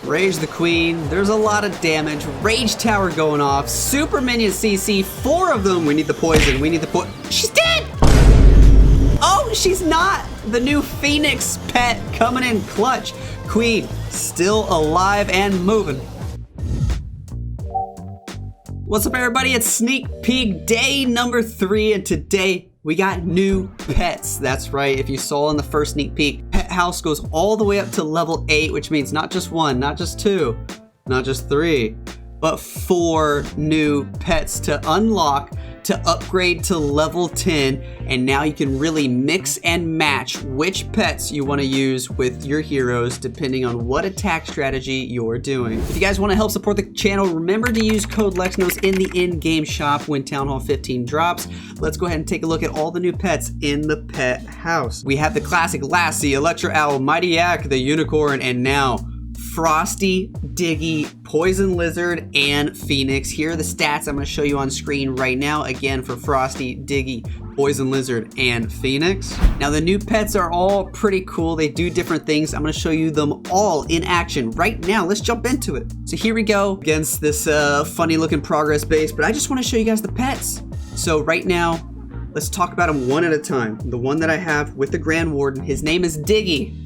Rage the queen. There's a lot of damage. Rage tower going off. Super minion CC. 4 of them. We need the poison. We need the She's dead! Oh, she's not! The new Phoenix pet coming in clutch. Queen still alive and moving. What's up, everybody? It's sneak peek day number 3, and today we got new pets. That's right, if you saw in the first sneak peek, pet house goes all the way up to level 8, which means not just 1, not just 2, not just 3, but 4 new pets to unlock to upgrade to level 10, and now you can really mix and match which pets you want to use with your heroes depending on what attack strategy you're doing. If you guys want to help support the channel, remember to use code Lexnos in the in-game shop when Town Hall 15 drops. Let's go ahead and take a look at all the new pets in the pet house. We have the classic Lassie, Electro Owl, Mighty Yak, the Unicorn, and now Frosty, Diggy, Poison Lizard, and Phoenix. Here are the stats I'm going to show you on screen right now. Again, for Frosty, Diggy, Poison Lizard, and Phoenix. Now, the new pets are all pretty cool. They do different things. I'm going to show you them all in action right now. Let's jump into it. So here we go against this funny looking progress base, but I just want to show you guys the pets. So right now, let's talk about them one at a time. The one that I have with the Grand Warden, his name is Diggy.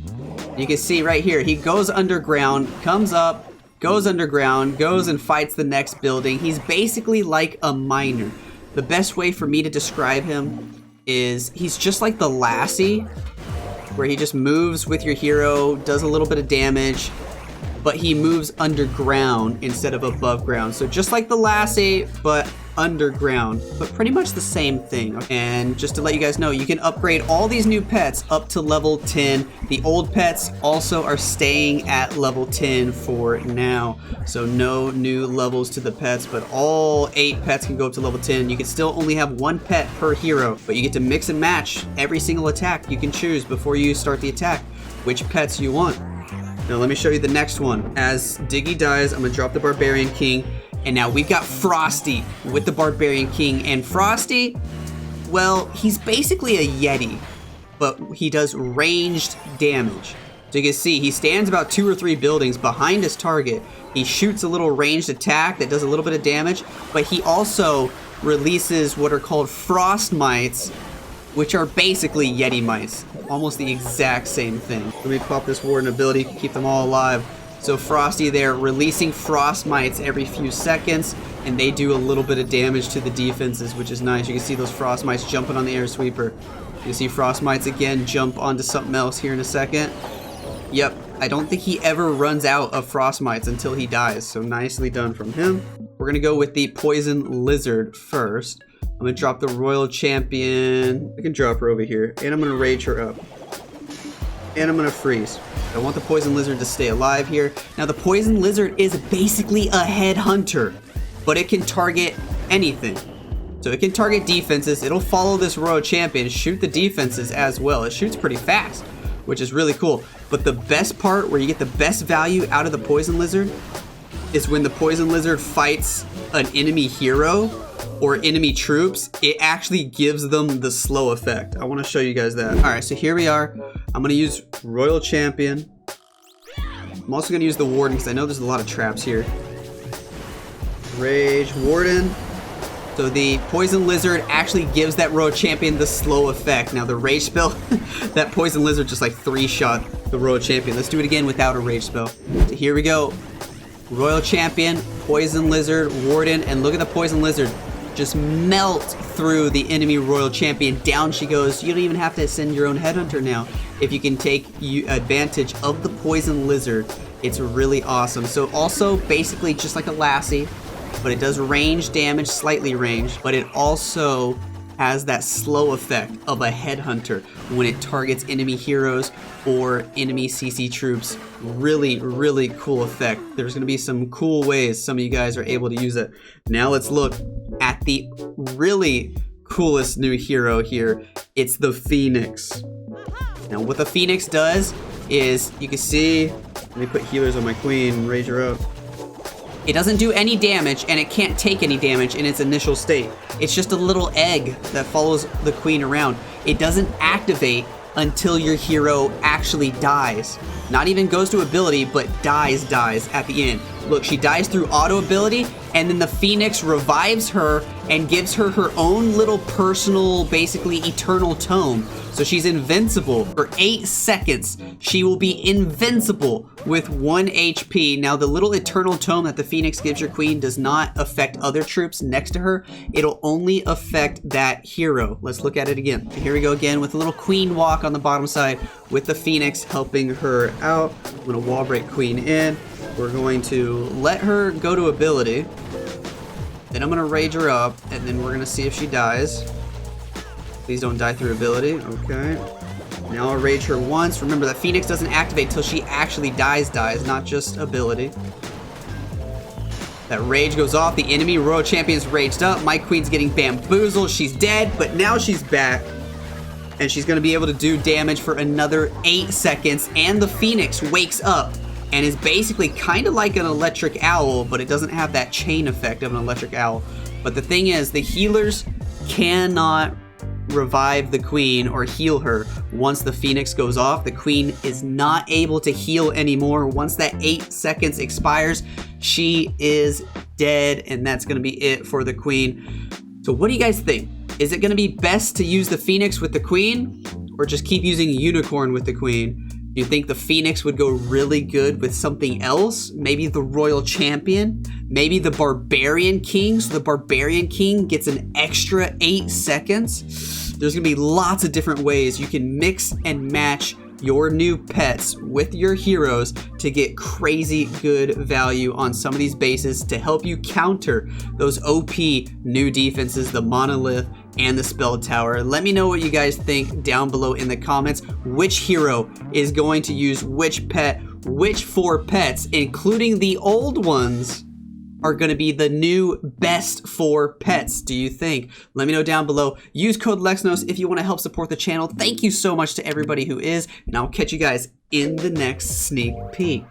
You can see right here, he goes underground, comes up, goes underground, goes and fights the next building. He's basically like a miner. The best way for me to describe him is he's just like the Lassie, where he just moves with your hero, does a little bit of damage, but he moves underground instead of above ground. So just like the Lassie, but underground, but pretty much the same thing. And just to let you guys know, you can upgrade all these new pets up to level 10. The old pets also are staying at level 10 for now. So no new levels to the pets, but all 8 pets can go up to level 10. You can still only have 1 pet per hero, but you get to mix and match every single attack. You can choose before you start the attack which pets you want. Now let me show you the next one. As Diggy dies, I'm gonna drop the Barbarian King. And now we've got Frosty with the Barbarian King. And Frosty, well, he's basically a Yeti, but he does ranged damage. So you can see he stands about 2 or 3 buildings behind his target. He shoots a little ranged attack that does a little bit of damage, but he also releases what are called frost mites, which are basically Yeti mites. Almost the exact same thing. Let me pop this Warden ability, keep them all alive. So Frosty there, releasing frost mites every few seconds, and they do a little bit of damage to the defenses, which is nice. You can see those frost mites jumping on the air sweeper. You can see frost mites again jump onto something else here in a second. Yep, I don't think he ever runs out of frost mites until he dies, so nicely done from him. We're gonna go with the Poison Lizard first. I'm gonna drop the Royal Champion. I can drop her over here, and I'm gonna rage her up. And I'm gonna freeze. I want the Poison Lizard to stay alive here. Now the Poison Lizard is basically a headhunter, but it can target anything. So it can target defenses. It'll follow this Royal Champion, shoot the defenses as well. It shoots pretty fast, which is really cool. But the best part, where you get the best value out of the Poison Lizard, is when the Poison Lizard fights an enemy hero or enemy troops, it actually gives them the slow effect. I want to show you guys that. All right, so here we are. I'm going to use Royal Champion. I'm also going to use the Warden because I know there's a lot of traps here. Rage Warden. So the Poison Lizard actually gives that Royal Champion the slow effect. Now the Rage spell, that Poison Lizard just like 3-shot the Royal Champion. Let's do it again without a Rage spell. So here we go. Royal Champion, Poison Lizard, Warden, and look at the Poison Lizard just melt through the enemy Royal Champion. Down she goes. You don't even have to send your own headhunter now. If you can take advantage of the Poison Lizard, it's really awesome. So also basically just like a Lassie, but it does range damage, slightly ranged, but it also has that slow effect of a headhunter when it targets enemy heroes or enemy CC troops. Really, really cool effect. There's gonna be some cool ways some of you guys are able to use it. Now let's look at the really coolest new hero here. It's the Phoenix. Now what the Phoenix does is, you can see, let me put healers on my queen and raise her up. It doesn't do any damage, and it can't take any damage in its initial state. It's just a little egg that follows the queen around. It doesn't activate until your hero actually dies. Not even goes to ability, but dies at the end. Look, she dies through auto ability, and then the Phoenix revives her and gives her her own little personal, basically eternal tome. So she's invincible for 8 seconds. She will be invincible with 1 HP. Now, the little eternal tome that the Phoenix gives your queen does not affect other troops next to her. It'll only affect that hero. Let's look at it again. Here we go again with a little queen walk on the bottom side with the Phoenix helping her out. I'm gonna wall break queen in. We're going to let her go to ability. Then I'm gonna rage her up, and then we're gonna see if she dies. Please don't die through ability. Okay. Now I'll rage her once. Remember that Phoenix doesn't activate till she actually dies, not just ability. That rage goes off. The enemy royal champion's raged up. My queen's getting bamboozled. She's dead, but now she's back. And she's gonna be able to do damage for another 8 seconds. And the Phoenix wakes up and is basically kind of like an electric owl, but it doesn't have that chain effect of an electric owl. But the thing is, the healers cannot revive the queen or heal her once the Phoenix goes off. The queen is not able to heal anymore. Once that 8 seconds expires, she is dead, and that's going to be it for the queen. So what do you guys think? Is it going to be best to use the Phoenix with the queen, or just keep using Unicorn with the queen? Do you think the Phoenix would go really good with something else? Maybe the Royal Champion? Maybe the Barbarian King? So the Barbarian King gets an extra 8 seconds? There's gonna be lots of different ways you can mix and match your new pets with your heroes to get crazy good value on some of these bases to help you counter those OP new defenses, the Monolith and the Spell Tower. Let me know what you guys think down below in the comments. Which hero is going to use which pet, which 4 pets, including the old ones, are going to be the new best 4 pets, do you think? Let me know down below. Use code Lexnos if you want to help support the channel. Thank you so much to everybody who is, and I'll catch you guys in the next sneak peek.